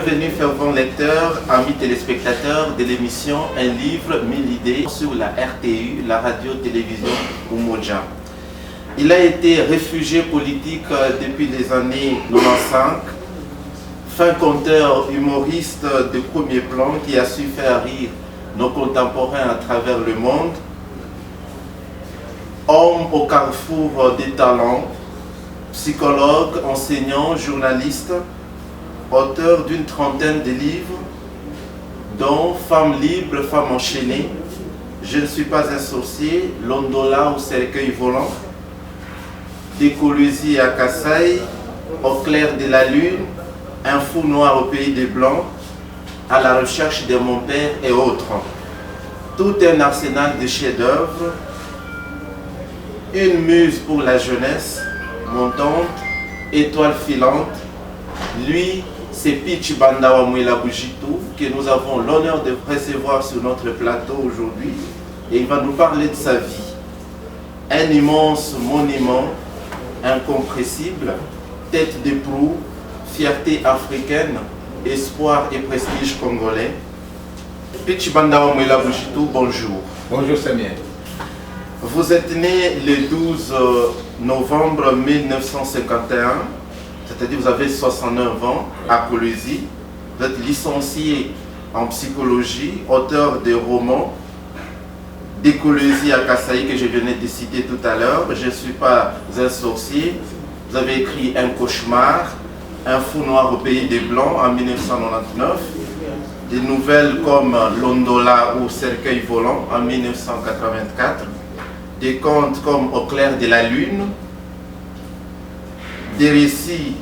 Bienvenue fervents lecteurs, amis téléspectateurs de l'émission Un livre, 1000 idées sur la RTU, la radio-télévision Umoja. Il a été réfugié politique depuis les années 95, fin conteur humoriste de premier plan qui a su faire rire nos contemporains à travers le monde, homme au carrefour des talents, psychologue, enseignant, journaliste, auteur d'une trentaine de livres, dont Femme libre, Femme enchaînée, Je ne suis pas un sorcier, Londola ou cercueil volant, Décolosie à Kassai, Au clair de la lune, Un fou noir au pays des blancs, À la recherche de mon père et autres. Tout un arsenal de chefs-d'œuvre, une muse pour la jeunesse, montante, étoile filante. Lui, c'est Pitch Bandawa Mwela Bujitu que nous avons l'honneur de recevoir sur notre plateau aujourd'hui et il va nous parler de sa vie. Un immense monument, incompressible, tête de proue, fierté africaine, espoir et prestige congolais. Pitch Bandawa Mwela Bujitu, bonjour. Bonjour Samien. Vous êtes né le 12 novembre 1951, c'est-à-dire vous avez 69 ans à Kolwezi. Vous êtes licencié en psychologie, auteur de romans, Décolosie à Kassai que je venais de citer tout à l'heure, Je ne suis pas un sorcier. Vous avez écrit Un cauchemar, Un fou noir au pays des blancs en 1999, des nouvelles comme Londola ou Cercueil volant en 1984, des contes comme Au clair de la lune, des récits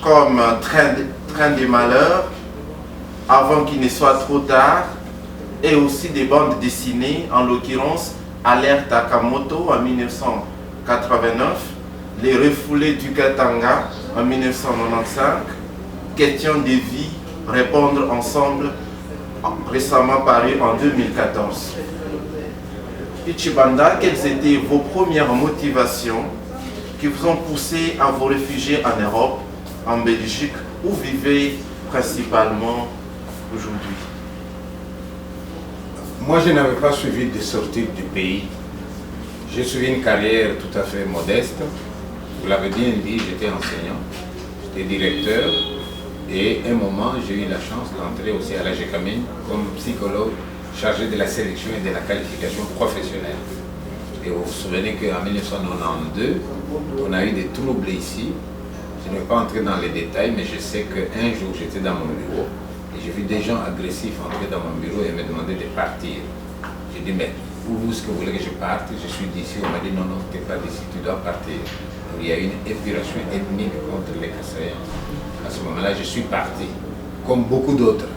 comme Train des malheurs, Avant qu'il ne soit trop tard, et aussi des bandes dessinées, en l'occurrence Alerte Akamoto en 1989, Les refoulés du Katanga en 1995, Question de vie, Répondre ensemble, récemment paru en 2014. Pitch Banda, quelles étaient vos premières motivations qui vous ont poussé à vous réfugier en Europe, en Belgique, où vous vivez principalement aujourd'hui? Moi, je n'avais pas suivi de sortir du pays. J'ai suivi une carrière tout à fait modeste. Vous l'avez bien dit, j'étais enseignant, j'étais directeur et à un moment, j'ai eu la chance d'entrer aussi à la GECAMIN comme psychologue chargé de la sélection et de la qualification professionnelle. Et vous vous souvenez qu'en 1992, on a eu des troubles ici. Je ne vais pas entrer dans les détails, mais je sais qu'un jour, j'étais dans mon bureau et j'ai vu des gens agressifs entrer dans mon bureau et me demander de partir. J'ai dit, mais vous, est-ce que vous voulez que je parte? Je suis d'ici. On m'a dit, non, non, tu n'es pas d'ici, tu dois partir. Donc, il y a eu une épuration ethnique contre les Kassaïens. À ce moment-là, je suis parti, comme beaucoup d'autres.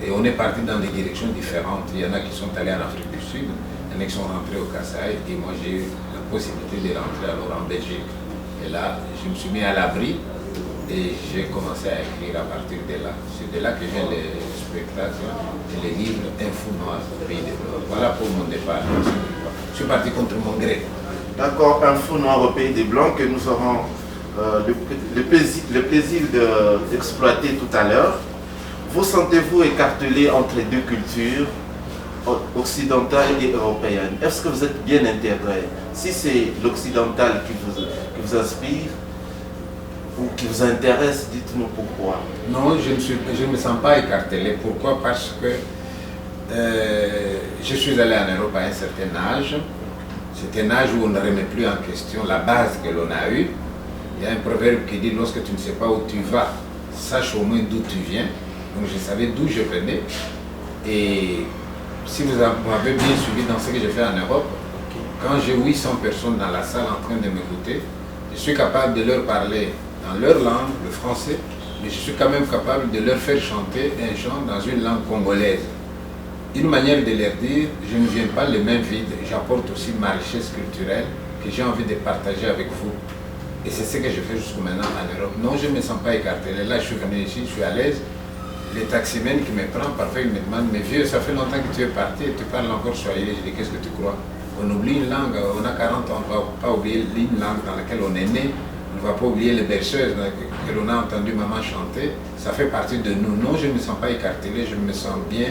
Et on est parti dans des directions différentes. Il y en a qui sont allés en Afrique du Sud, il y en a qui sont rentrés au Kassai, et moi j'ai eu la possibilité de rentrer alors en Belgique. Et là, je me suis mis à l'abri et j'ai commencé à écrire à partir de là. C'est de là que viennent les spectacles et les livres Un fou noir au pays des blancs. Voilà pour mon départ. Je suis parti contre mon gré. D'accord, Un fou noir au pays des blancs que nous aurons le plaisir d'exploiter tout à l'heure. Vous sentez-vous écartelé entre deux cultures, occidentale et européenne? Est-ce que vous êtes bien intégré? Si c'est l'occidental qui vous inspire ou qui vous intéresse, dites-nous pourquoi. Non, je ne me sens pas écartelé. Pourquoi? Parce que je suis allé en Europe à un certain âge. C'est un âge où on ne remet plus en question la base que l'on a eue. Il y a un proverbe qui dit, lorsque tu ne sais pas où tu vas, sache au moins d'où tu viens. Donc je savais d'où je venais. Et si vous m'avez bien suivi dans ce que j'ai fait en Europe, quand j'ai 800 personnes dans la salle en train de m'écouter, je suis capable de leur parler dans leur langue, le français, mais je suis quand même capable de leur faire chanter un chant dans une langue congolaise. Une manière de leur dire, je ne viens pas les mains vides, j'apporte aussi ma richesse culturelle que j'ai envie de partager avec vous. Et c'est ce que je fais jusqu'à maintenant en Europe. Non, je ne me sens pas écartelé. Là, je suis venu ici, je suis à l'aise. Les taximens qui me prennent, parfois ils me demandent, mais vieux, ça fait longtemps que tu es parti et tu parles encore swahili. Je dis, qu'est-ce que tu crois? On oublie une langue, on a 40 ans, on ne va pas oublier une langue dans laquelle on est né, on ne ne va pas oublier les berceuses que l'on a entendu maman chanter. Ça fait partie de nous. Non, je ne me sens pas écartelé, je me sens bien.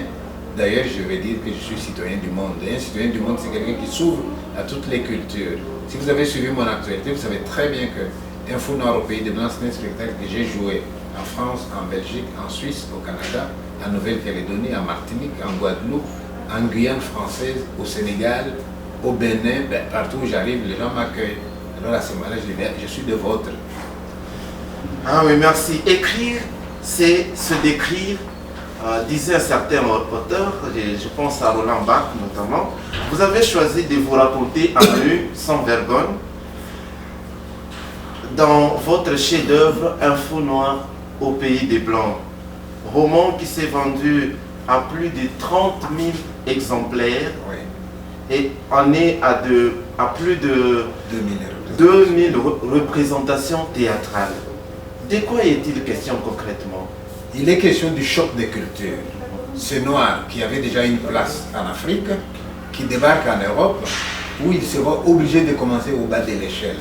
D'ailleurs, je vais dire que je suis citoyen du monde. Et un citoyen du monde, c'est quelqu'un qui s'ouvre à toutes les cultures. Si vous avez suivi mon actualité, vous savez très bien que Info Noir au Pays des Blancs, c'est un spectacle que j'ai joué en France, en Belgique, en Suisse, au Canada, en Nouvelle-Calédonie, en Martinique, en Guadeloupe, en Guyane française, au Sénégal, au Bénin, partout où j'arrive, les gens m'accueillent. Alors à ce moment-là, je dis, je suis de vôtre. Ah oui, merci. Écrire, c'est se décrire, disait un certain auteur, je pense à Roland Barthes notamment. Vous avez choisi de vous raconter en nu, sans vergogne, dans votre chef-d'œuvre Info Noir au Pays des Blancs. Roman qui s'est vendu à plus de 30 000 exemplaires. Oui. Et on est à plus de 2000 représentations théâtrales. De quoi est-il question concrètement? Il est question du choc des cultures. Ces Noirs qui avaient déjà une place en Afrique, qui débarquent en Europe, où ils seront obligés de commencer au bas de l'échelle.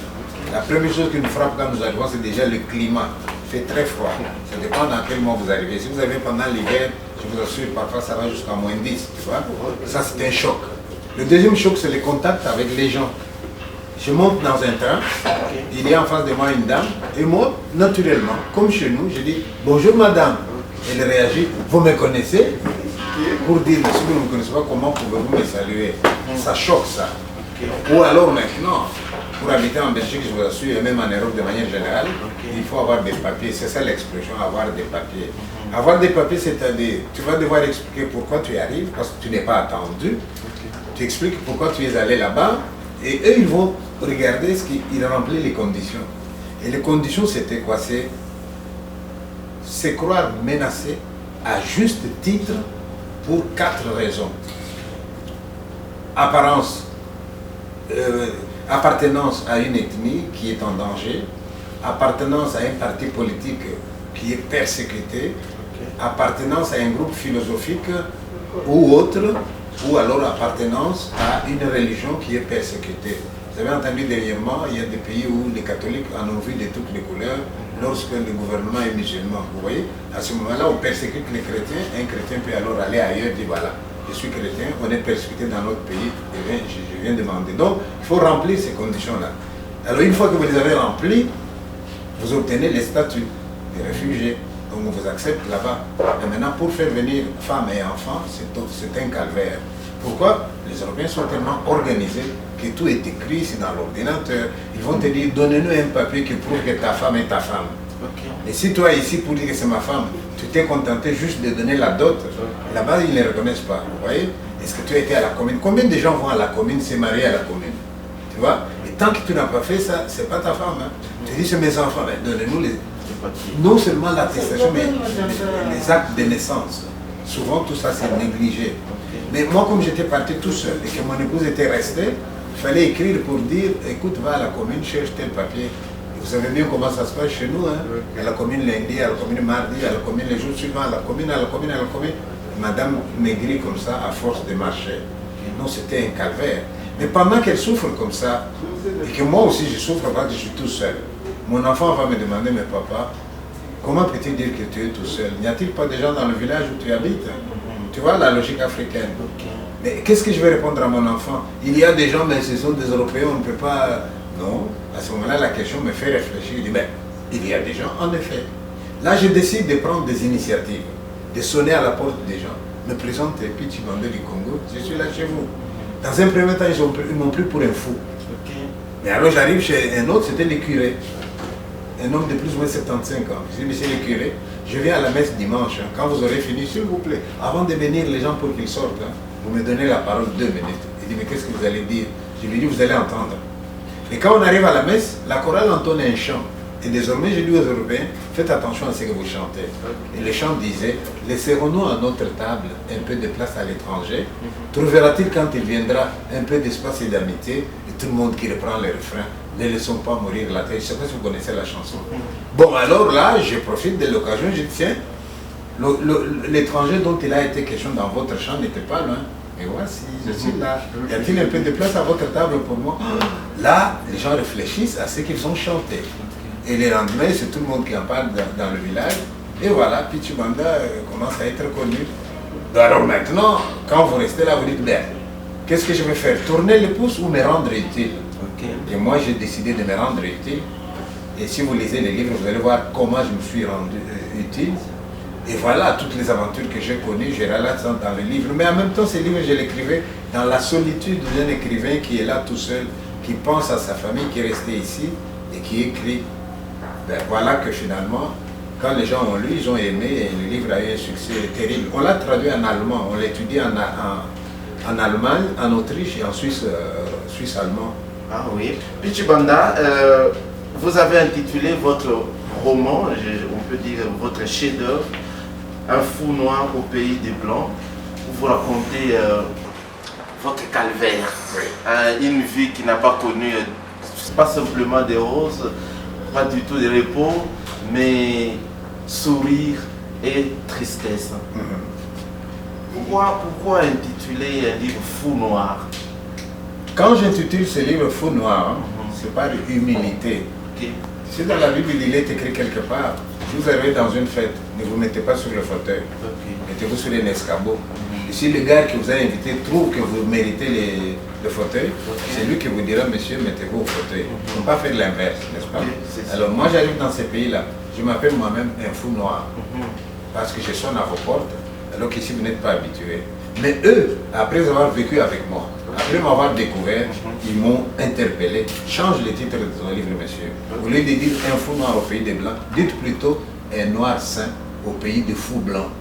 La première chose qui nous frappe quand nous arrivons, c'est déjà le climat. Il fait très froid. Ça dépend dans quel mois vous arrivez. Si vous arrivez pendant l'hiver, je vous assure, parfois ça va jusqu'à moins 10. Tu vois? Ça, c'est un choc. Le deuxième choc, c'est le contact avec les gens. Je monte dans un train, il y a en face de moi une dame, et moi, naturellement, comme chez nous, je dis « Bonjour madame ». Elle réagit « Vous me connaissez ?» Pour dire « Si vous ne me connaissez pas, comment pouvez-vous me saluer ?» Ça choque ça. Ou alors maintenant, pour habiter en Belgique, je vous assure, et même en Europe de manière générale, il faut avoir des papiers. C'est ça l'expression, avoir des papiers. Avoir des papiers, c'est-à-dire, tu vas devoir expliquer pourquoi tu y arrives, parce que tu n'es pas attendu. Tu expliques pourquoi tu es allé là-bas, et eux, ils vont regarder ce qu'ils remplissent les conditions. Et les conditions, c'était quoi? C'est croire menacé à juste titre pour 4 raisons. Apparence, appartenance à une ethnie qui est en danger, appartenance à un parti politique qui est persécuté, appartenance à un groupe philosophique ou autre, ou alors appartenance à une religion qui est persécutée. Vous avez entendu dernièrement, il y a des pays où les catholiques en ont vu de toutes les couleurs lorsque le gouvernement est musulman. Vous voyez, à ce moment-là, on persécute les chrétiens. Un chrétien peut alors aller ailleurs et dire voilà, je suis chrétien, on est persécuté dans notre pays, et je viens demander. Donc, il faut remplir ces conditions-là. Alors, une fois que vous les avez remplies, vous obtenez les statuts des réfugiés. Donc, on vous accepte là-bas. Mais maintenant, pour faire venir femmes et enfants, c'est un calvaire. Pourquoi? Les Européens sont tellement organisés que tout est écrit, c'est dans l'ordinateur. Ils vont te dire, donnez-nous un papier qui prouve que ta femme est ta femme. Et si toi, ici, pour dire que c'est ma femme, tu t'es contenté juste de donner la dot, là-bas, ils ne les reconnaissent pas. Vous voyez? Est-ce que tu as été à la commune? Combien de gens vont à la commune, se marier à la commune? Tu vois? Et tant que tu n'as pas fait ça, c'est pas ta femme. Hein. Tu dis, c'est mes enfants, mais donnez-nous les... Non seulement l'attestation, mais les actes de naissance. Souvent, tout ça, c'est négligé. Mais moi, comme j'étais parti tout seul et que mon épouse était restée, il fallait écrire pour dire, écoute, va à la commune, cherche tel papier. Vous savez bien comment ça se passe chez nous. Hein? À la commune lundi, à la commune mardi, à la commune les jours suivants, à la commune, à la commune, à la commune. Madame maigrit comme ça à force de marcher. Non, c'était un calvaire. Mais pendant qu'elle souffre comme ça, et que moi aussi je souffre parce que je suis tout seul, mon enfant va me demander, mais papa, comment peux-tu dire que tu es tout seul? N'y a-t-il pas de gens dans le village où tu habites? Tu vois la logique africaine. Mais qu'est-ce que je vais répondre à mon enfant? Il y a des gens, mais ce sont des Européens, on ne peut pas... Non, à ce moment-là, la question me fait réfléchir. Je dis, ben, il y a des gens, en effet. Là, je décide de prendre des initiatives, de sonner à la porte des gens, me présenter, puis tu m'en du Congo, je suis là chez vous. Dans un premier temps, ils m'ont pris pour un fou. Mais alors, j'arrive chez un autre, c'était le curé. Un homme de plus ou moins 75 ans. Je dis, monsieur le curé, je viens à la messe dimanche. Hein. Quand vous aurez fini, s'il vous plaît, avant de venir les gens pour qu'ils sortent, hein, vous me donnez la parole 2 minutes. Il dit, mais qu'est-ce que vous allez dire? Je lui dis, vous allez entendre. Et quand on arrive à la messe, la chorale entonne un chant. Et désormais, je dis aux Européens, faites attention à ce que vous chantez. Et le chant disait, laisserons-nous à notre table un peu de place à l'étranger? Trouvera-t-il quand il viendra un peu d'espace et d'amitié? Et tout le monde qui reprend le refrain, ne laissons pas mourir la tête. Je ne sais pas si vous connaissez la chanson. Bon, alors là, je profite de l'occasion, je dis, tiens, l'étranger dont il a été question dans votre chant n'était pas loin. Et voici, je suis là. Y a-t-il un peu de place à votre table pour moi? Là, les gens réfléchissent à ce qu'ils ont chanté. Et le lendemain, c'est tout le monde qui en parle dans le village. Et voilà, Pichu Banda commence à être connu. Alors maintenant, quand vous restez là, vous dites, ben, qu'est-ce que je vais faire? Tourner les pouces ou me rendre utile? Et moi, j'ai décidé de me rendre utile. Et si vous lisez les livres, vous allez voir comment je me suis rendu utile. Et voilà, toutes les aventures que j'ai connues, je relate ça dans le livre. Mais en même temps, ces livres, je l'écrivais dans la solitude d'un écrivain qui est là tout seul, qui pense à sa famille, qui est resté ici et qui écrit. Ben, voilà que finalement, quand les gens ont lu, ils ont aimé et le livre a eu un succès terrible. On l'a traduit en allemand, on l'étudie en Allemagne, en Autriche et en Suisse, Suisse allemand. Ah oui. Pichu Banda, vous avez intitulé votre roman, on peut dire votre chef-d'œuvre, Un fou noir au pays des Blancs, où vous racontez votre calvaire, une vie qui n'a pas connu pas simplement des roses, pas du tout de repos, mais sourire et tristesse. Pourquoi intituler un livre Fou noir? Quand j'intitule ce livre Fou noir, c'est par humilité. Si dans la Bible il est écrit quelque part, vous arrivez dans une fête, ne vous mettez pas sur le fauteuil, mettez-vous sur un escabeau. Et si le gars qui vous a invité trouve que vous méritez le fauteuil, c'est lui qui vous dira, monsieur, mettez-vous au fauteuil. Il ne faut pas faire l'inverse, n'est-ce pas? Alors moi j'arrive dans ces pays-là, je m'appelle moi-même un fou noir, parce que je sonne à vos portes, alors qu'ici vous n'êtes pas habitués. Mais eux, après avoir vécu avec moi, après m'avoir découvert, ils m'ont interpellé. Change le titre de ton livre, monsieur. Au lieu de dire un fou noir au pays des Blancs, dites plutôt un noir saint au pays des fous blancs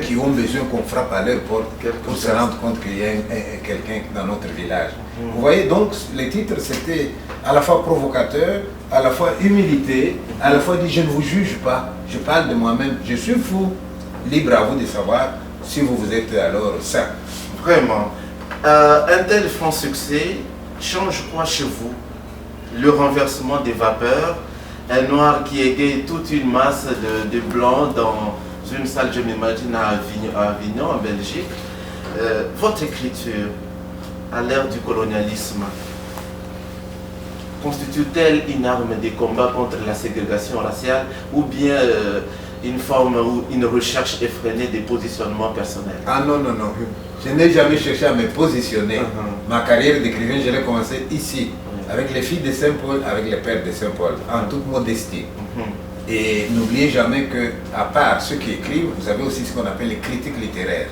qui ont besoin qu'on frappe à leur porte pour se rendre compte qu'il y a quelqu'un dans notre village. Vous voyez, donc le titre c'était à la fois provocateur, à la fois humilité, à la fois dit je ne vous juge pas, je parle de moi-même, je suis fou, libre à vous de savoir si vous vous êtes alors saint. Vraiment. Un tel franc succès change quoi chez vous? Le renversement des vapeurs, un noir qui égaye toute une masse de blancs dans une salle, je m'imagine, à Avignon, en Belgique. Votre écriture, à l'ère du colonialisme, constitue-t-elle une arme de combat contre la ségrégation raciale ou bien une forme ou une recherche effrénée des positionnements personnels? Ah non, non, non. Je n'ai jamais cherché à me positionner. Ma carrière d'écrivain, je l'ai commencé ici, avec les filles de Saint-Paul, avec les pères de Saint-Paul, en toute modestie. Et n'oubliez jamais que, à part ceux qui écrivent, vous avez aussi ce qu'on appelle les critiques littéraires.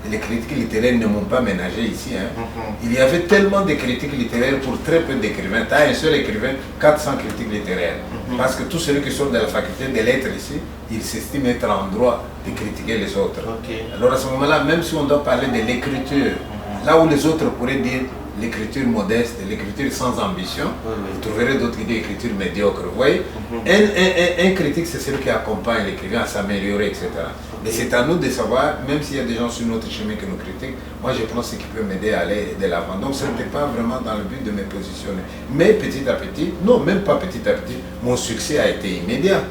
Et les critiques littéraires ne m'ont pas ménagé ici. Il y avait tellement de critiques littéraires pour très peu d'écrivains. Tu as un seul écrivain, 400 critiques littéraires. Parce que tous ceux qui sont de la faculté des lettres ici, ils s'estiment être en droit de critiquer les autres. Alors à ce moment-là, même si on doit parler de l'écriture, là où les autres pourraient dire l'écriture modeste, l'écriture sans ambition, vous trouverez d'autres qui disent l'écriture médiocre. Vous voyez, un critique, c'est celui qui accompagne l'écrivain à s'améliorer, etc. Et c'est à nous de savoir, même s'il y a des gens sur notre chemin qui nous critiquent, moi je prends ce qui peut m'aider à aller de l'avant. Donc ce n'était pas vraiment dans le but de me positionner. Mais petit à petit, non, même pas petit à petit, mon succès a été immédiat.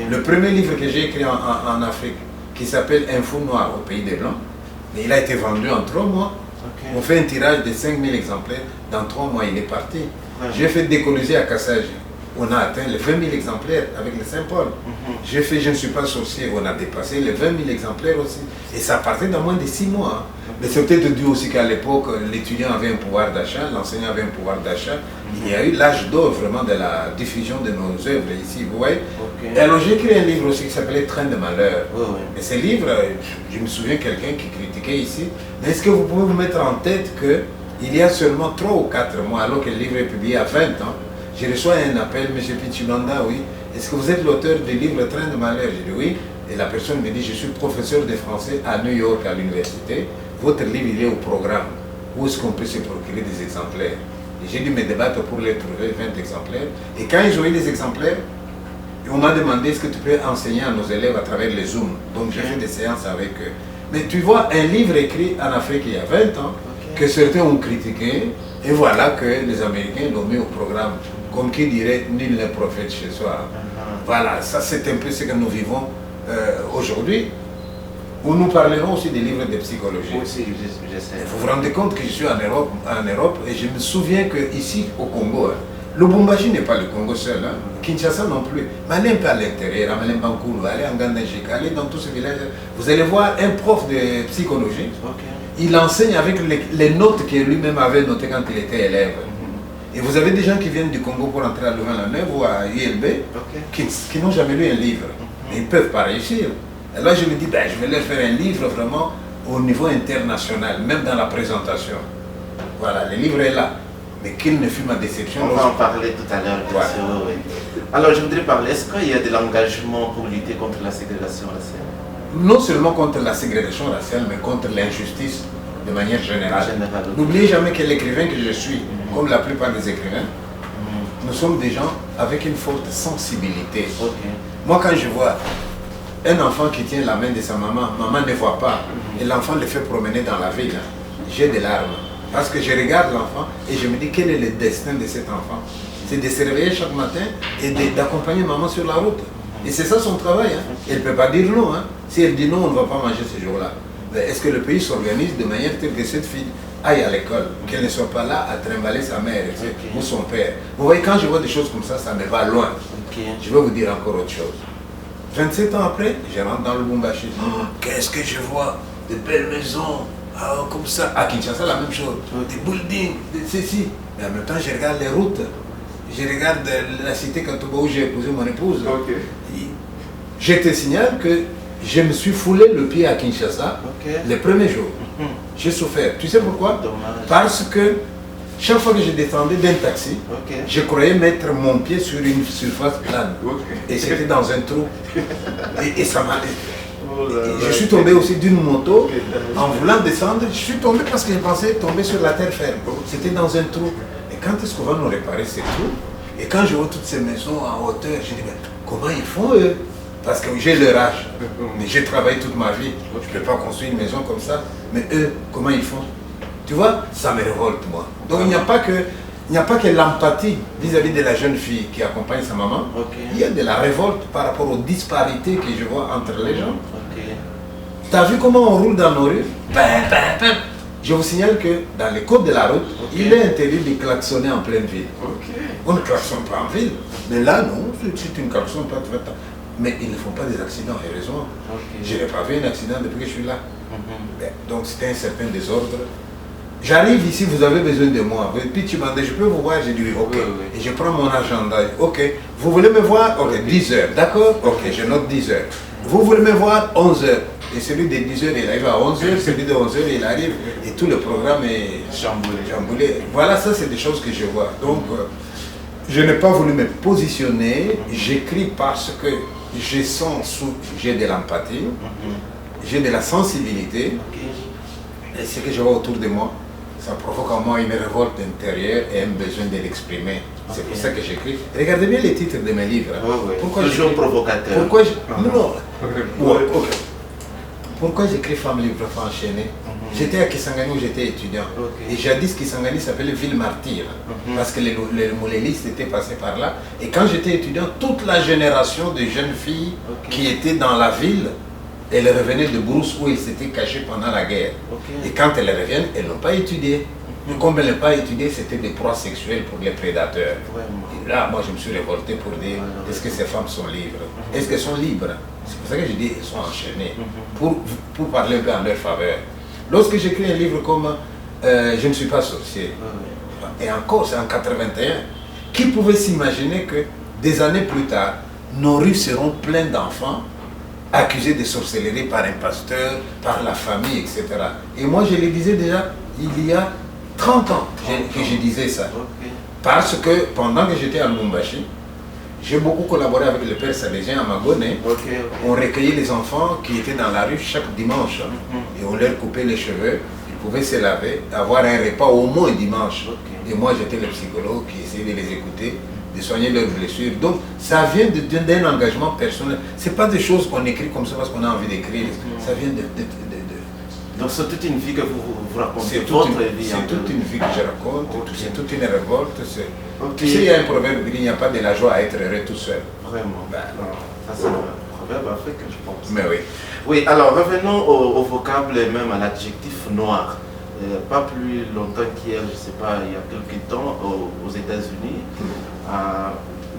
Le premier livre que j'ai écrit en Afrique, qui s'appelle Un fou noir au pays des Blancs, il a été vendu en 3 mois. On fait un tirage de 5000 exemplaires, dans 3 mois il est parti. J'ai fait décoloniser à Kassage, on a atteint les 20 000 exemplaires avec le Saint-Paul. J'ai fait Je ne suis pas sorcier, on a dépassé les 20 000 exemplaires aussi. Et ça partait dans moins de 6 mois. Mais c'est peut-être dû aussi qu'à l'époque, l'étudiant avait un pouvoir d'achat, l'enseignant avait un pouvoir d'achat. Il y a eu l'âge d'or vraiment de la diffusion de nos œuvres ici, vous voyez. Et alors j'ai écrit un livre aussi qui s'appelait Train de malheur. Et ce livre, je me souviens quelqu'un qui critiquait ici, mais est-ce que vous pouvez vous mettre en tête qu'il y a seulement 3 ou 4 mois, alors que le livre est publié à 20 ans, je reçois un appel, M. Pichu Banda, oui, est-ce que vous êtes l'auteur du livre Train de malheur? J'ai dit oui. Et la personne me dit, je suis professeur de français à New York, à l'université. Votre livre, il est au programme. Où est-ce qu'on peut se procurer des exemplaires? Et j'ai dû me débattre pour les trouver, 20 exemplaires. Et quand ils ont eu les exemplaires, on m'a demandé est-ce que tu peux enseigner à nos élèves à travers les Zooms. Donc j'ai fait des séances avec eux. Mais tu vois, un livre écrit en Afrique il y a 20 ans, que certains ont critiqué, et voilà que les Américains l'ont mis au programme. Comme qui dirait, nul n'est prophète chez soi. Voilà, ça c'est un peu ce que nous vivons aujourd'hui. Où nous parlerons aussi des livres de psychologie. Vous vous rendez compte que je suis en Europe et je me souviens qu'ici au Congo, Lubumbashi n'est pas le Congo seul, hein. Kinshasa non plus. Mais allez un peu à l'intérieur, allez en Bankulu, allez en Gandajika, allez dans tous ces villages. Vous allez voir un prof de psychologie. Il enseigne avec les notes que lui-même avait notées quand il était élève. Et vous avez des gens qui viennent du Congo pour entrer à Louvain-la-Neuve ou à ILB qui n'ont jamais lu un livre. Mais ils ne peuvent pas réussir. Et là, je me dis, ben, je vais leur faire un livre vraiment au niveau international, même dans la présentation. Voilà, le livre est là. Mais quelle ne fut ma déception? On va en parler tout à l'heure, bien sûr. Oui. Alors, je voudrais parler, est-ce qu'il y a de l'engagement pour lutter contre la ségrégation raciale? Non seulement contre la ségrégation raciale, mais contre l'injustice de manière générale. N'oubliez jamais que l'écrivain que je suis, comme la plupart des écrivains, nous sommes des gens avec une forte sensibilité. Moi, quand je vois un enfant qui tient la main de sa maman, maman ne voit pas, et l'enfant le fait promener dans la ville, j'ai des larmes. Parce que je regarde l'enfant et je me dis quel est le destin de cet enfant. C'est de se réveiller chaque matin et d'accompagner maman sur la route. Et c'est ça son travail. Hein. Elle ne peut pas dire non. Hein. Si elle dit non, on ne va pas manger ce jour-là. Est-ce que le pays s'organise de manière telle que cette fille aille à l'école, qu'elle ne soit pas là à trimballer sa mère ou son père? Vous voyez, quand je vois des choses comme ça me va loin. Je vais vous dire encore autre chose. 27 ans après, je rentre dans le Lubumbashi. Oh, qu'est-ce que je vois? De belles maisons. Ah, comme ça, à Kinshasa, la même chose. Des buildings, des ceci. Mais en même temps, je regarde les routes. Je regarde la cité Katoba où j'ai épousé mon épouse. Je te signale que je me suis foulé le pied à Kinshasa le premier jour. J'ai souffert. Tu sais pourquoi? Parce que chaque fois que je descendais d'un taxi, je croyais mettre mon pied sur une surface plane. Et c'était dans un trou. Et ça m'a... Je suis tombé aussi d'une moto, en voulant descendre, je suis tombé parce que je pensais tomber sur la terre ferme. C'était dans un trou. Et quand est-ce qu'on va nous réparer ces trous? Et quand je vois toutes ces maisons en hauteur, je dis, mais comment ils font eux? Parce que j'ai leur âge. Mais j'ai travaillé toute ma vie. Je ne peux pas construire une maison comme ça. Mais eux, comment ils font? Tu vois, ça me révolte moi. Donc il n'y a pas que l'empathie vis-à-vis de la jeune fille qui accompagne sa maman. Il y a de la révolte par rapport aux disparités que je vois entre les gens. Tu as vu comment on roule dans nos rues? Je vous signale que dans les côtes de la route, il est interdit de klaxonner en pleine ville. On ne klaxonne pas en ville. Mais là, non, si tu ne klaxonnes pas, tu vas... Mais ils ne font pas des accidents, heureusement. Je n'ai pas vu un accident depuis que je suis là. Donc c'était un certain désordre. J'arrive ici, vous avez besoin de moi. Puis tu m'as dit, je peux vous voir? J'ai dit oui, ok. Et je prends mon agenda. Ok. Vous voulez me voir? Ok, 10 heures. D'accord? Ok, je note 10 heures. Vous voulez me voir? 11 heures. Et celui de 10 heures, il arrive à 11 heures. Celui de 11 heures, il arrive. Et tout le programme est chamboulé. Voilà, ça, c'est des choses que je vois. Donc, je n'ai pas voulu me positionner. J'écris parce que je sens, j'ai de l'empathie, j'ai de la sensibilité. Et ce que je vois autour de moi, ça provoque en moi une révolte intérieure et un besoin de l'exprimer. C'est pour ça que j'écris. Regardez bien les titres de mes livres. Pourquoi toujours provocateur. Pourquoi Pourquoi j'écris Femme libre, enfant enchaîné? J'étais à Kisangani où j'étais étudiant. Et jadis, Kisangani s'appelait Ville Martyre. Parce que les moulélistes étaient passés par là. Et quand j'étais étudiant, toute la génération de jeunes filles qui étaient dans la ville, elles revenaient de Brousse où ils s'étaient cachés pendant la guerre. Et quand elles reviennent, elles n'ont pas étudié. Comme elles n'ont pas étudié, c'était des proies sexuelles pour les prédateurs. Et là, moi, je me suis révolté pour dire, est-ce que ces femmes sont libres? Est-ce qu'elles sont libres? C'est pour ça que je dis, elles sont enchaînées. Pour parler un peu en leur faveur. Lorsque j'écris un livre comme Je ne suis pas sorcier, et encore, c'est en 81, qui pouvait s'imaginer que des années plus tard, nos rues seront pleines d'enfants accusés de sorcellerie par un pasteur, par la famille, etc. Et moi, je le disais déjà il y a 30 ans que je disais ça. Parce que pendant que j'étais à Lubumbashi, j'ai beaucoup collaboré avec le père salésien à Magone. On recueillait les enfants qui étaient dans la rue chaque dimanche. Et on leur coupait les cheveux, ils pouvaient se laver, avoir un repas au moins dimanche. Et moi, j'étais le psychologue qui essayait de les écouter, de soigner leurs blessures. Donc, ça vient d'un engagement personnel. Ce n'est pas des choses qu'on écrit comme ça parce qu'on a envie d'écrire. Ça vient de... Donc, c'est toute une vie que vous racontez. C'est toute une vie que je raconte, c'est toute une révolte. Tu sais, il y a un proverbe qui dit il n'y a pas de la joie à être heureux tout seul. Vraiment. Ça, c'est un proverbe africain, je pense. Mais oui. Oui, alors revenons au vocable et même à l'adjectif noir. pas plus longtemps qu'hier, je ne sais pas, il y a quelques temps, aux États-Unis, à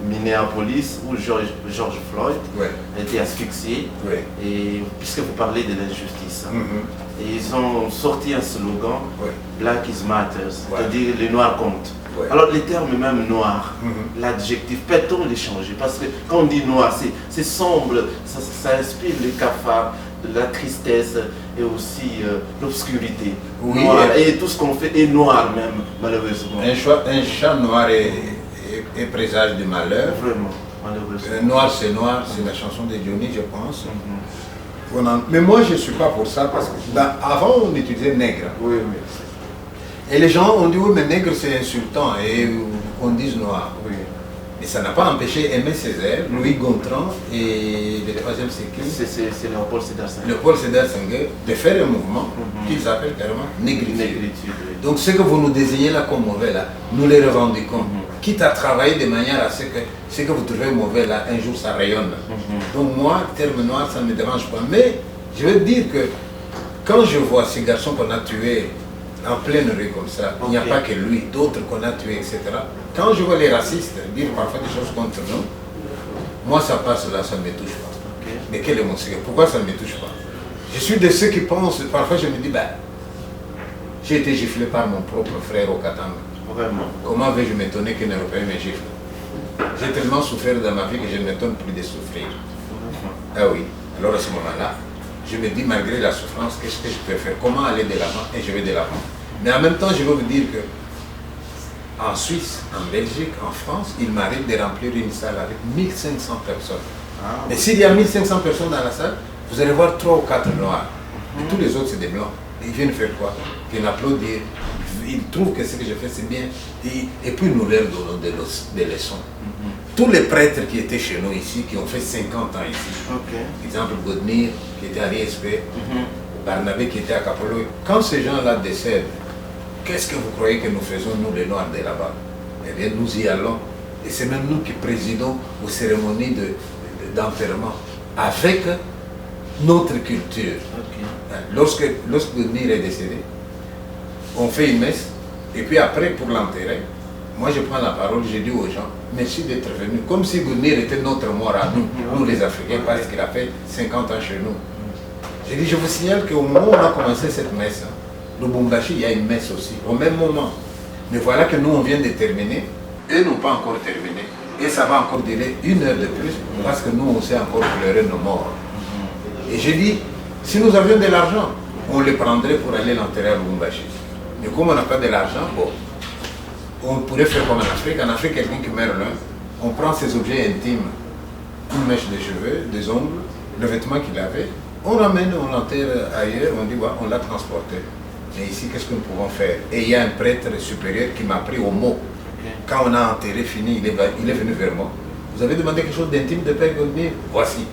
Minneapolis, où George Floyd a été asphyxié. Et puisque vous parlez de l'injustice, et ils ont sorti un slogan, Black is Matters, c'est-à-dire les Noirs comptent. Alors les termes même noir, l'adjectif, peut-on les changer? Parce que quand on dit noir, c'est sombre, ça inspire les cafards, de la tristesse et aussi l'obscurité. Et tout ce qu'on fait est noir même, malheureusement. Un chat noir est présage du malheur. Vraiment, malheureusement. Noir, c'est la chanson de Johnny, je pense. Mais moi, je ne suis pas pour ça, parce que avant, on utilisait nègre. Et les gens ont dit, oui, mais nègre, c'est insultant, et on dit noir. Et ça n'a pas empêché Aimé Césaire, Louis Gontran et le troisième, c'est qui? C'est Léopold Sédar Senghor. Léopold Sédar Senghor, de faire un mouvement qu'ils appellent carrément négritude. Donc ce que vous nous désignez là comme mauvais, là, nous les revendiquons. Quitte à travailler de manière à ce que vous trouvez mauvais là, un jour ça rayonne. Donc moi, terme noir, ça ne me dérange pas. Mais je veux dire que quand je vois ces garçons qu'on a tués en pleine rue comme ça, il n'y a pas que lui, d'autres qu'on a tués, etc. Quand je vois les racistes dire parfois des choses contre nous, moi ça passe là, ça ne me touche pas. Mais quel est mon secret? Pourquoi ça ne me touche pas? Je suis de ceux qui pensent, parfois je me dis, j'ai été giflé par mon propre frère au Katanga. Vraiment. Comment vais-je m'étonner qu'un Européen me gifle? J'ai tellement souffert dans ma vie que je ne m'étonne plus de souffrir. Ah oui, alors à ce moment-là, je me dis, malgré la souffrance, qu'est-ce que je peux faire? Comment aller de l'avant? Et je vais de l'avant. Mais en même temps, je veux vous dire que en Suisse, en Belgique, en France, il m'arrive de remplir une salle avec 1500 personnes. Mais s'il y a 1500 personnes dans la salle, vous allez voir 3 ou 4 noirs. Et tous les autres, c'est des blancs. Et ils viennent faire quoi? Ils viennent applaudir. Ils trouvent que ce que je fais, c'est bien. Et puis nous leur donnons des leçons. Tous les prêtres qui étaient chez nous ici, qui ont fait 50 ans ici, exemple Godmir, qui était à l'ISP, Barnabé qui était à Capolo, quand ces gens-là décèdent, qu'est-ce que vous croyez que nous faisons, nous les Noirs de là-bas? Eh bien, nous y allons. Et c'est même nous qui présidons aux cérémonies d'enterrement avec notre culture. Lorsque Godmir est décédé, on fait une messe, et puis après, pour l'enterrer, moi je prends la parole, je dis aux gens, merci d'être venus, comme si Godmir était notre mort à nous, nous les Africains, parce qu'il a fait 50 ans chez nous. Je dis, je vous signale qu'au moment où on a commencé cette messe, le Lubumbashi, il y a une messe aussi, au même moment. Mais voilà que nous, on vient de terminer, eux n'ont pas encore terminé. Et ça va encore durer 1 heure de plus, parce que nous, on sait encore pleurer nos morts. Et j'ai dit, si nous avions de l'argent, on les prendrait pour aller l'enterrer à Lubumbashi. Mais comme on n'a pas de l'argent, bon, on pourrait faire comme en Afrique. En Afrique, quelqu'un qui meurt là, on prend ses objets intimes, une mèche de cheveux, des ongles, le vêtement qu'il avait, on ramène, on l'enterre ailleurs, on dit, ouais, on l'a transporté. Et ici, qu'est-ce que nous pouvons faire? Et il y a un prêtre supérieur qui m'a pris au mot. Quand on a enterré, fini, il est venu vers moi. Vous avez demandé quelque chose d'intime de Père Godmir? Voici.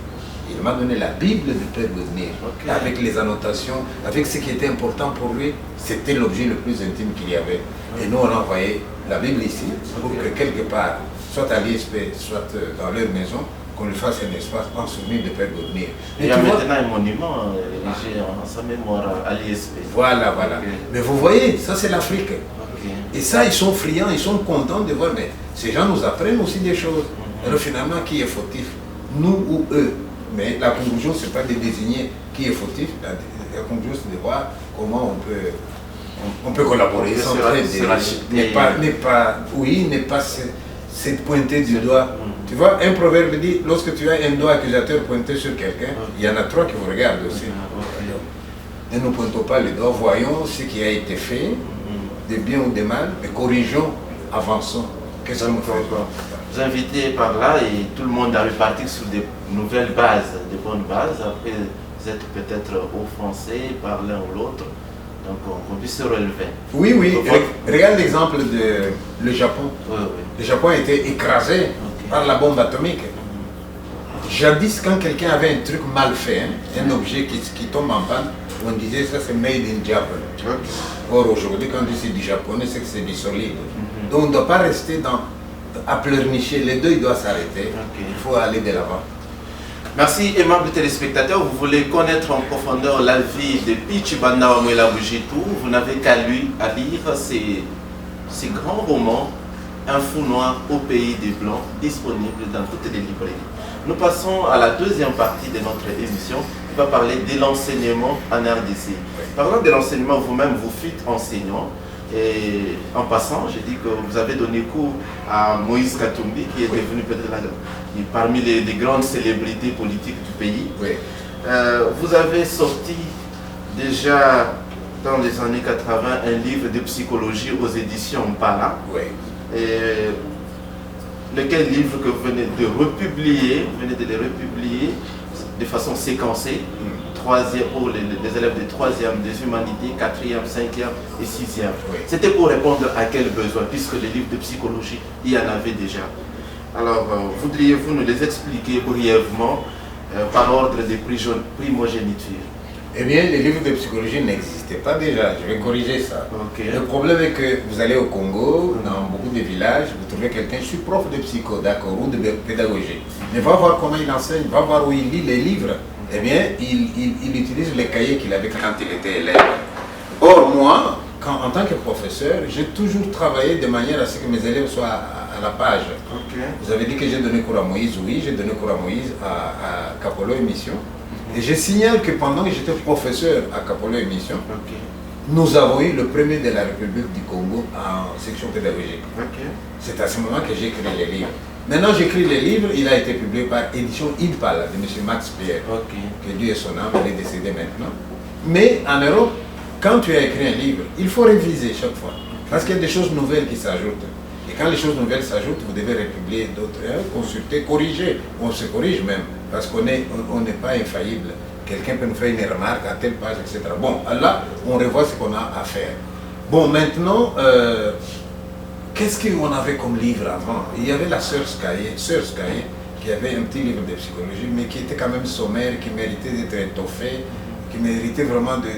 Il m'a donné la Bible de Père Godmir, avec les annotations, avec ce qui était important pour lui. C'était l'objet le plus intime qu'il y avait. Et nous, on a envoyé la Bible ici, pour que quelque part, soit à l'ISP, soit dans leur maison, qu'on lui fasse un espace en souvenir de Père Godmir. Il y a maintenant un monument érigé en sa mémoire à l'ISP. Voilà. Mais vous voyez, ça c'est l'Afrique. Et ça, ils sont friands, ils sont contents de voir, mais ces gens nous apprennent aussi des choses. Alors finalement, qui est fautif? Nous ou eux? Mais la conclusion, ce n'est pas de désigner qui est fautif, la conclusion, c'est de voir comment on peut collaborer, s'entraider, n'est pas se pointer du doigt. Tu vois, un proverbe dit, lorsque tu as un doigt accusateur pointé sur quelqu'un, il y en a 3 qui vous regardent aussi. Ne nous pointons pas les doigts, voyons ce qui a été fait, de bien ou de mal, mais corrigeons, avançons. Qu'est-ce que nous faisons? Vous invitez par là et tout le monde a reparti sur des nouvelles bases, des bonnes bases. Après, vous êtes peut-être offensés par l'un ou l'autre, donc on puisse se relever. Oui. Regarde l'exemple du Japon. Le Japon a été écrasé par la bombe atomique. Jadis, quand quelqu'un avait un truc mal fait, un objet qui tombe en panne, on disait ça c'est made in Japan. Or aujourd'hui, quand on dit c'est du japonais, c'est que c'est du solide. Donc on ne doit pas rester à pleurnicher, les deux ils doivent s'arrêter. Il faut aller de l'avant. Merci, aimables téléspectateurs. Vous voulez connaître en profondeur la vie de Pichibanda Wamwela Bujitu, vous n'avez qu'à lire ces grands romans, Un fou noir au pays des Blancs, disponibles dans toutes les librairies. Nous passons à la deuxième partie de notre émission qui va parler de l'enseignement en RDC. Parlant de l'enseignement, vous-même, vous fûtes enseignant. Et en passant, j'ai dit que vous avez donné cours à Moïse Katumbi, qui est devenu peut-être parmi les grandes célébrités politiques du pays. Oui. Vous avez sorti déjà dans les années 80 un livre de psychologie aux éditions Mpala. Oui. Et lequel livre que vous venez de republier, vous venez de les republier de façon séquencée, pour les élèves de 3e, des humanités, 4e, 5e et 6e. Oui. C'était pour répondre à quel besoin, puisque les livres de psychologie, il y en avait déjà. Alors, voudriez-vous nous les expliquer brièvement par ordre de primogéniture? Eh bien, les livres de psychologie n'existaient pas déjà, je vais corriger ça. Okay. Le problème est que vous allez au Congo, dans beaucoup de villages, vous trouvez quelqu'un, je suis prof de psycho, d'accord, ou de pédagogie. Mais va voir comment il enseigne, va voir où il lit les livres. Eh bien, il utilise les cahiers qu'il avait quand il était élève. Or, moi, en tant que professeur, j'ai toujours travaillé de manière à ce que mes élèves soient à la page. Okay. Vous avez dit que j'ai donné cours à Moïse, oui, j'ai donné cours à Moïse à Capolo Émission. Et je signale que pendant que j'étais professeur à Capolo Émission, Okay. nous avons eu le premier de la République du Congo en section pédagogique. Okay. C'est à ce moment que j'ai écrit les livres. Maintenant, j'écris les livres, il a été publié par édition Impala de M. Max Pierre. Okay. Que Dieu est son âme, il est décédé maintenant. Mais en Europe, quand tu as écrit un livre, il faut réviser chaque fois. Parce qu'il y a des choses nouvelles qui s'ajoutent. Et quand les choses nouvelles s'ajoutent, vous devez republier d'autres, consulter, corriger. On se corrige même, parce qu'on n'est pas infaillible. Quelqu'un peut nous faire une remarque à telle page, etc. Bon, là, on revoit ce qu'on a à faire. Bon, maintenant, qu'est-ce qu'on avait comme livre avant? Il y avait la Sœur Skaye, qui avait un petit livre de psychologie, mais qui était quand même sommaire, qui méritait d'être étoffé, qui méritait vraiment de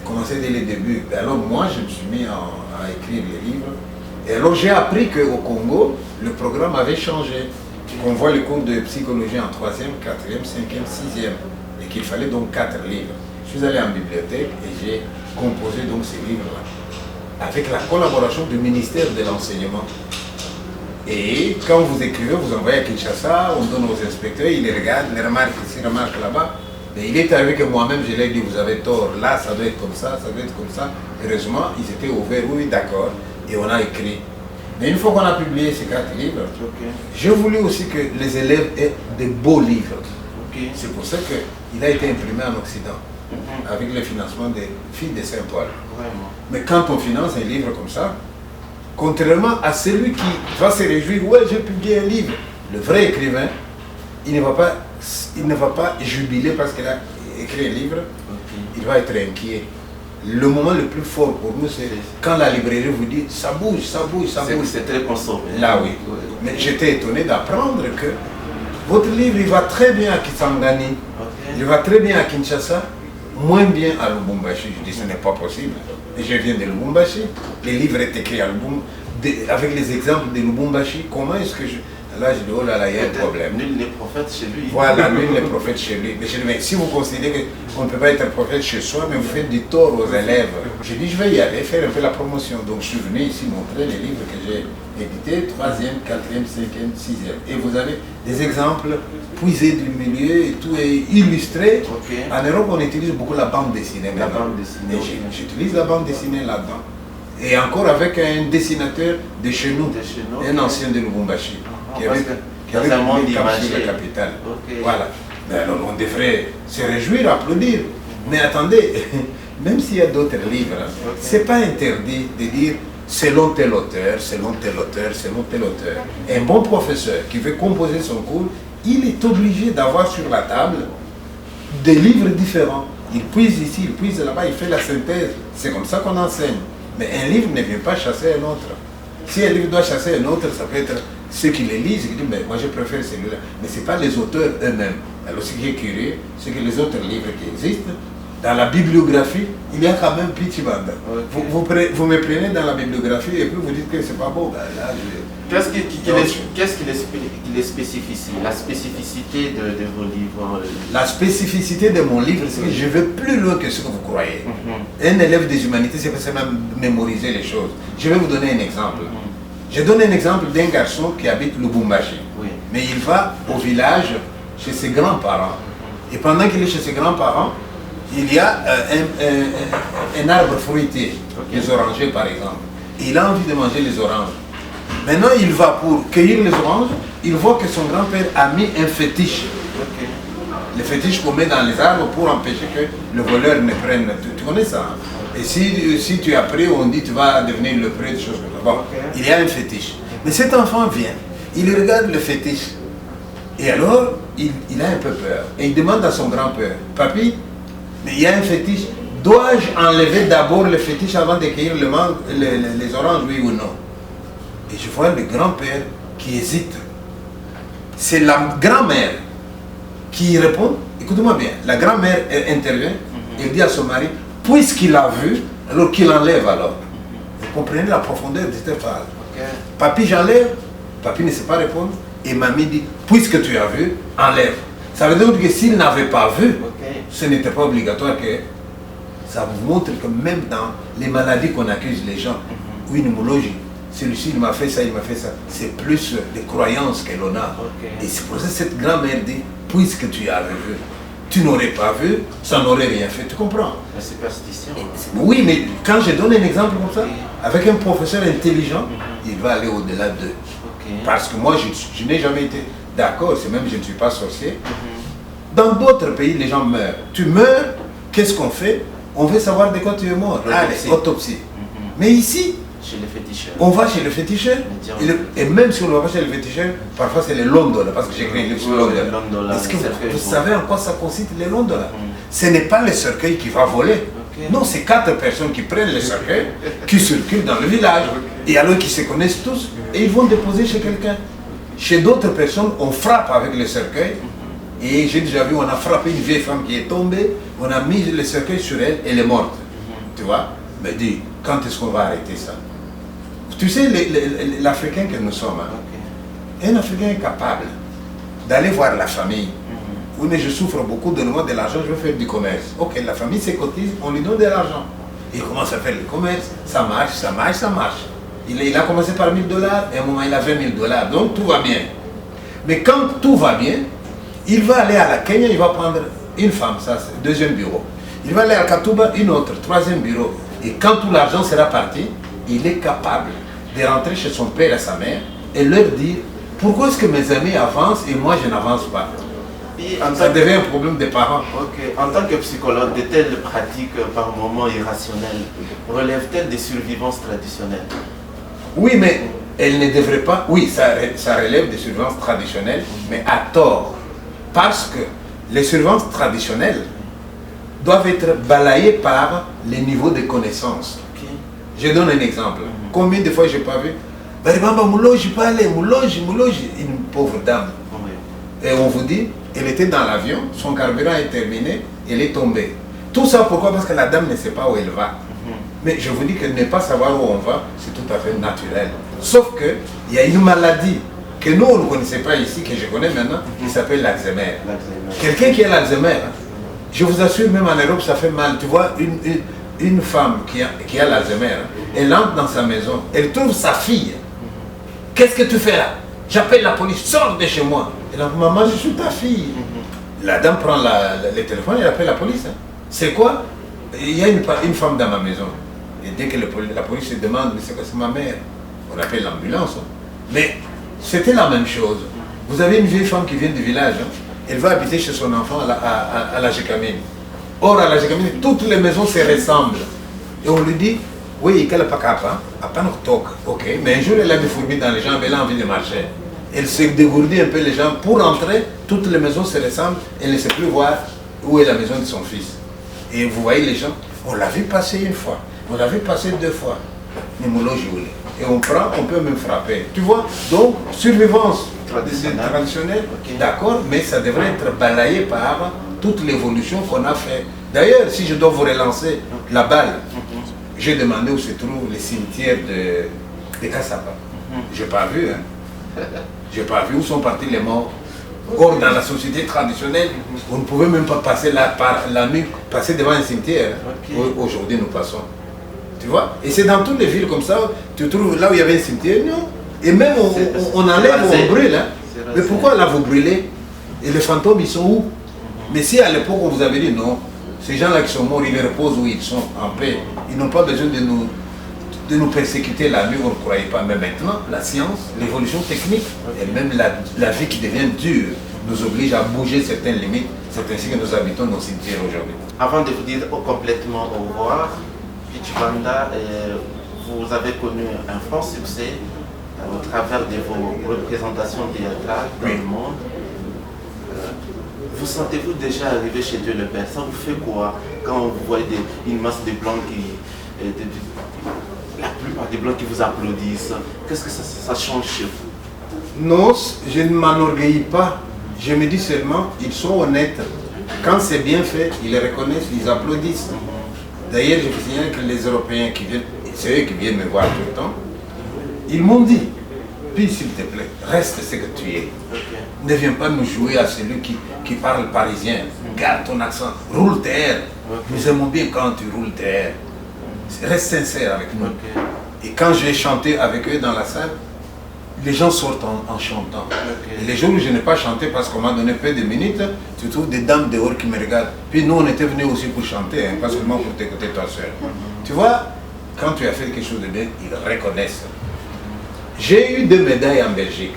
commencer dès le début. Alors moi, je me suis mis à écrire les livres. Et alors j'ai appris qu'au Congo, le programme avait changé. On voit les cours de psychologie en 3e, 4e, 5e, 6e. Et qu'il fallait donc 4 livres. Je suis allé en bibliothèque et j'ai composé donc ces livres-là. Avec la collaboration du ministère de l'Enseignement. Et quand vous écrivez, vous envoyez à Kinshasa, on donne aux inspecteurs, ils les regardent, les remarques ici, remarques là-bas. Mais il est arrivé que moi-même, je leur ai dit, vous avez tort, là, ça doit être comme ça doit être comme ça. Heureusement, ils étaient ouverts, oui, d'accord. Et on a écrit. Mais une fois qu'on a publié ces 4 livres, Okay. j'ai voulu aussi que les élèves aient de beaux livres. Okay. C'est pour ça qu'il a été imprimé en Occident, avec le financement des filles de Saint-Paul. Vraiment. Mais quand on finance un livre comme ça, contrairement à celui qui va se réjouir, ouais, j'ai publié un livre, le vrai écrivain, il ne va pas jubiler parce qu'il a écrit un livre, il va être inquiet. Le moment le plus fort pour nous, c'est quand la librairie vous dit ça bouge, ça bouge, ça bouge. C'est très consommé. Là, oui. Mais j'étais étonné d'apprendre que votre livre, il va très bien à Kisangani, Okay. il va très bien à Kinshasa, moins bien à Lubumbashi. Je dis ce n'est pas possible. Et je viens de Lubumbashi. Les livres est écrit à Lubumbashi, avec les exemples de Lubumbashi. Comment est-ce que je... Là, je dis, oh là là, il y a un problème. Nul n'est prophète chez lui. Voilà, nul n'est prophète chez lui. Mais je dis, mais si vous considérez qu'on ne peut pas être prophète chez soi, mais vous faites du tort aux élèves. J'ai dit, je vais y aller, faire un peu la promotion. Donc, je suis venu ici montrer les livres que j'ai édités, 3e, 4e, 5e, 6e. Et vous avez des exemples puisés du milieu et tout est illustré. Okay. En Europe, on utilise beaucoup la bande dessinée. La maintenant. bande dessinée. Et j'utilise la bande dessinée là-dedans. Et encore avec un dessinateur de chez nous, un ancien de Lubumbashi. Qui avait un monde publié Cap sur imagé. la capitale. Okay. Voilà. Mais alors on devrait se réjouir, applaudir. Mais attendez, même s'il y a d'autres livres, Okay. c'est pas interdit de dire selon tel auteur, selon tel auteur, selon tel auteur. Un bon professeur qui veut composer son cours, il est obligé d'avoir sur la table des livres différents. Il puise ici, il puise là-bas, il fait la synthèse. C'est comme ça qu'on enseigne. Mais un livre ne vient pas chasser un autre. Si un livre doit chasser un autre, ça peut être ceux qui les lisent, qui disent, mais moi je préfère celui-là. Mais ce n'est pas les auteurs eux-mêmes. Alors ce qui est curieux, c'est que les autres livres qui existent, dans la bibliographie, il y a quand même Pichibanda. Okay. Vous me prenez dans la bibliographie et puis vous dites que c'est pas beau. Ben là, Qu'est-ce qu'il est spécifique, la spécificité de vos livres? La spécificité de mon livre, c'est que je vais plus loin que ce que vous croyez. Un élève des humanités, c'est pas seulement mémoriser les choses. Je vais vous donner un exemple. Je donne un exemple d'un garçon qui habite Lubumbashi. Oui. Mais il va au village chez ses grands-parents. Et pendant qu'il est chez ses grands-parents, il y a un arbre fruitier, les orangers par exemple. Et il a envie de manger les oranges. Maintenant, il va pour cueillir les oranges, il voit que son grand-père a mis un fétiche. Le fétiche qu'on met dans les arbres pour empêcher que le voleur ne prenne. Tu connais ça, hein? Et si tu as pris, on dit tu vas devenir le prêtre, des choses comme ça. Bon, il y a un fétiche. Mais cet enfant vient, il regarde le fétiche. Et alors, il a un peu peur. Et il demande à son grand-père, Papi, mais il y a un fétiche, dois-je enlever d'abord le fétiche avant de cueillir les oranges, oui ou non? Et je vois le grand-père qui hésite. C'est la grand-mère qui répond. Écoutez-moi bien, la grand-mère intervient, elle dit à son mari, puisqu'il a vu, alors qu'il enlève alors. Vous comprenez la profondeur de cette phrase. Papi, j'enlève. Papi ne sait pas répondre. Et mamie dit, puisque tu as vu, enlève. Ça veut dire que s'il n'avait pas vu, ce n'était pas obligatoire que ça vous montre que même dans les maladies qu'on accuse les gens, une hémorragie, celui-ci il m'a fait ça, il m'a fait ça, c'est plus des croyances que l'on a. Et c'est pour ça que cette grand-mère dit, puisque tu avais vu, tu n'aurais pas vu, ça n'aurait rien fait, tu comprends? La superstition. Oui, mais quand je donne un exemple comme ça, avec un professeur intelligent, il va aller au-delà d'eux. Parce que moi, je n'ai jamais été d'accord, c'est même je ne suis pas sorcier. Dans d'autres pays, les gens meurent. Tu meurs, qu'est-ce qu'on fait? On veut savoir de quoi tu es mort. Allez, autopsie. Mais ici, chez les féticheurs. On va chez le féticheur. Et même si on ne va pas chez le féticheur, parfois c'est les londola, parce que j'ai écrit un livre sur londola. Est-ce que vous savez en quoi ça consiste les londola? Ce n'est pas le cercueil qui va voler. Non, c'est 4 personnes qui prennent le cercueil, qui circulent dans le village, et alors qu'ils se connaissent tous, et ils vont déposer chez quelqu'un. Chez d'autres personnes, on frappe avec le cercueil, et j'ai déjà vu, on a frappé une vieille femme qui est tombée, on a mis le cercueil sur elle, elle est morte. Tu vois? Mais dis, quand est-ce qu'on va arrêter ça? Tu sais, l'Africain que nous sommes, un Africain est capable d'aller voir la famille. Oui, mais je souffre beaucoup, donne-moi de l'argent, je veux faire du commerce. Ok, la famille se cotise, on lui donne de l'argent. Il commence à faire le commerce, ça marche, ça marche, ça marche. Il a commencé par 1000 $, et à un moment il a 20 000 $, donc tout va bien. Mais quand tout va bien, il va aller à la Kenya, il va prendre une femme, ça c'est le deuxième bureau. Il va aller à Katuba, une autre, troisième bureau. Et quand tout l'argent sera parti, il est capable de rentrer chez son père et sa mère et leur dire pourquoi est-ce que mes amis avancent et moi je n'avance pas. Ça devient un problème des parents. En tant que psychologue, de telles pratiques par moments irrationnelles relèvent-elles des survivances traditionnelles? Oui, mais elles ne devraient pas. Oui, ça relève des survivances traditionnelles, mais à tort. Parce que les survivances traditionnelles doivent être balayées par les niveaux de connaissances. Je donne un exemple. Combien de fois je n'ai pas vu Baribamba Mouloji parlait, Mouloji, une pauvre dame. Et on vous dit, elle était dans l'avion, son carburant est terminé, elle est tombée. Tout ça pourquoi? Parce que la dame ne sait pas où elle va. Mais je vous dis que ne pas savoir où on va, c'est tout à fait naturel. Sauf qu'il y a une maladie que nous, on ne connaissait pas ici, que je connais maintenant, qui s'appelle l'Alzheimer. Quelqu'un qui a l'Alzheimer, je vous assure, même en Europe, ça fait mal. Tu vois, une femme qui a l'Alzheimer, elle entre dans sa maison, elle trouve sa fille. Qu'est-ce que tu fais là? J'appelle la police, sors de chez moi. Elle dit, maman, je suis ta fille. La dame prend le téléphone et appelle la police. C'est quoi? Il y a une femme dans ma maison. Et dès que la police se demande, mais c'est quoi, c'est ma mère, on appelle l'ambulance. Mais c'était la même chose. Vous avez une vieille femme qui vient du village, elle va habiter chez son enfant à la Gécamine. Or, à la Gécamine, toutes les maisons se ressemblent. Et on lui dit, oui, qu'elle n'a pas capable, ok. Mais un jour, elle a des fourmis dans les jambes, elle a envie de marcher. Elle se dégourdit un peu les jambes. Pour entrer, toutes les maisons se ressemblent, elle ne sait plus voir où est la maison de son fils. Et vous voyez les gens, on l'a vu passer une fois, on l'a vu passer 2 fois. Et on prend, on peut même frapper. Tu vois, donc, survivance traditionnelle, d'accord, mais ça devrait être balayé par toute l'évolution qu'on a fait. D'ailleurs, si je dois vous relancer la balle, j'ai demandé où se trouve le cimetière de Kassapa. J'ai pas vu. Hein. J'ai pas vu où sont partis les morts. Or, dans la société traditionnelle, on ne pouvait même pas passer la nuit, passer devant un cimetière. Aujourd'hui, nous passons. Tu vois? Et c'est dans toutes les villes comme ça, tu trouves là où il y avait un cimetière, non? Et même on enlève, on brûle. Hein. Mais pourquoi là vous brûlez? Et les fantômes, ils sont où? Mais si à l'époque on vous avait dit non, ces gens-là qui sont morts, ils reposent où ils sont, en paix. Ils n'ont pas besoin de nous persécuter la nuit, on ne croyait pas. Mais maintenant, la science, l'évolution technique, et même la vie qui devient dure, nous oblige à bouger certaines limites. C'est ainsi que nous habitons nos cimetières aujourd'hui. Avant de vous dire complètement au revoir, Pitchi Banda, vous avez connu un franc succès au travers de vos représentations théâtrales dans le monde. Vous sentez-vous déjà arrivé chez Dieu le Père? Ça vous fait quoi quand vous voyez une masse de blancs la plupart des blancs qui vous applaudissent? Qu'est-ce que ça change chez vous? Non, je ne m'enorgueillis pas. Je me dis seulement, ils sont honnêtes. Quand c'est bien fait, ils les reconnaissent, ils applaudissent. D'ailleurs, je vous signale que les Européens qui viennent, c'est eux qui viennent me voir tout le temps, ils m'ont dit, puis s'il te plaît, reste ce que tu es. Ne viens pas nous jouer à celui qui parle parisien. Garde ton accent, roule tes airs. Nous aimons bien quand tu roules tes airs. Reste sincère avec nous. Et quand j'ai chanté avec eux dans la salle, les gens sortent en chantant. Et les jours où je n'ai pas chanté parce qu'on m'a donné peu de minutes, tu trouves des dames dehors qui me regardent. Puis nous, on était venus aussi pour chanter, hein, pas seulement pour t'écouter toi seul. Tu vois, quand tu as fait quelque chose de bien, ils reconnaissent. J'ai eu 2 médailles en Belgique.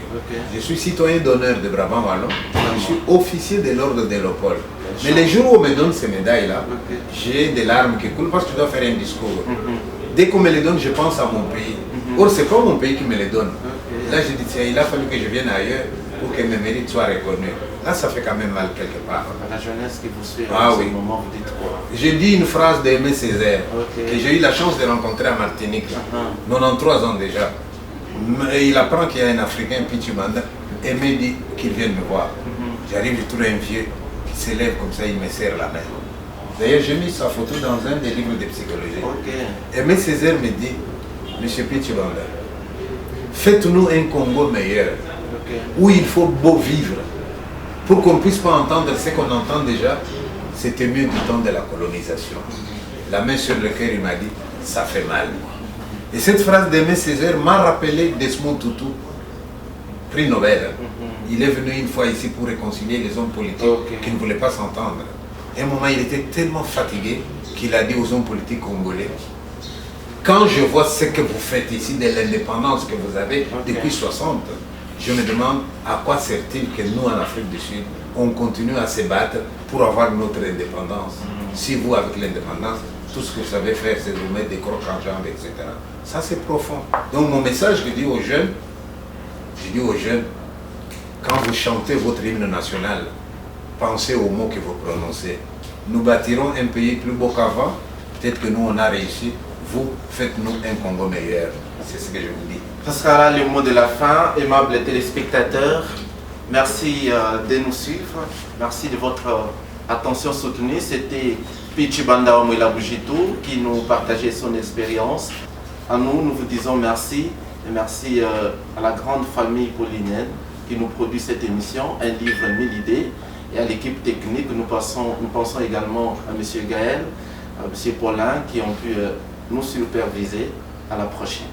Je suis citoyen d'honneur de Brabant-Wallon. Je suis officier de l'ordre de Léopold. Mais les jours où on me donne ces médailles-là, j'ai des larmes qui coulent parce que je dois faire un discours. Dès qu'on me les donne, je pense à mon pays. Or, c'est pas mon pays qui me les donne. Là, je dis, tiens, il a fallu que je vienne ailleurs pour que mes mérites soient reconnus. Là, ça fait quand même mal quelque part. La jeunesse qui vous suit à ce moment, vous dites quoi? J'ai dit une phrase d'Aimé Césaire, que j'ai eu la chance de rencontrer à Martinique, 93 ans déjà. Et il apprend qu'il y a un Africain, Pitchi Banda, Aimé dit qu'il vienne me voir. J'arrive, je trouve un vieux qui s'élève comme ça, il me serre la main. D'ailleurs, j'ai mis sa photo dans un des livres de psychologie. Aimé Césaire me dit, Monsieur Pitchi Banda, faites-nous un Congo meilleur, où il faut beau vivre, pour qu'on ne puisse pas entendre ce qu'on entend déjà. C'était mieux du temps de la colonisation. La main sur le cœur, il m'a dit, ça fait mal. Et cette phrase d'Aimé Césaire m'a rappelé Desmond Tutu, prix Nobel. Il est venu une fois ici pour réconcilier les hommes politiques qui ne voulaient pas s'entendre. À un moment, il était tellement fatigué qu'il a dit aux hommes politiques congolais, quand je vois ce que vous faites ici de l'indépendance que vous avez depuis 60, je me demande à quoi sert-il que nous, en Afrique du Sud, on continue à se battre pour avoir notre indépendance. Si vous, avec l'indépendance, tout ce que vous savez faire, c'est vous mettre des crocs en jambes, etc. Ça, c'est profond. Donc, mon message, je dis aux jeunes, quand vous chantez votre hymne national, pensez aux mots que vous prononcez. Nous bâtirons un pays plus beau qu'avant. Peut-être que nous, on a réussi. Vous, faites-nous un Congo meilleur. C'est ce que je vous dis. Ce sera là le mot de la fin. Aimables téléspectateurs, merci de nous suivre. Merci de votre attention soutenue. C'était Pitchi Banda Omoila Boujitou qui nous partageait son expérience. À nous, nous vous disons merci. Et merci à la grande famille paulinienne qui nous produit cette émission, un livre 1000 idées. Et à l'équipe technique, nous pensons également à M. Gaël, à M. Paulin qui ont pu nous superviser. À la prochaine.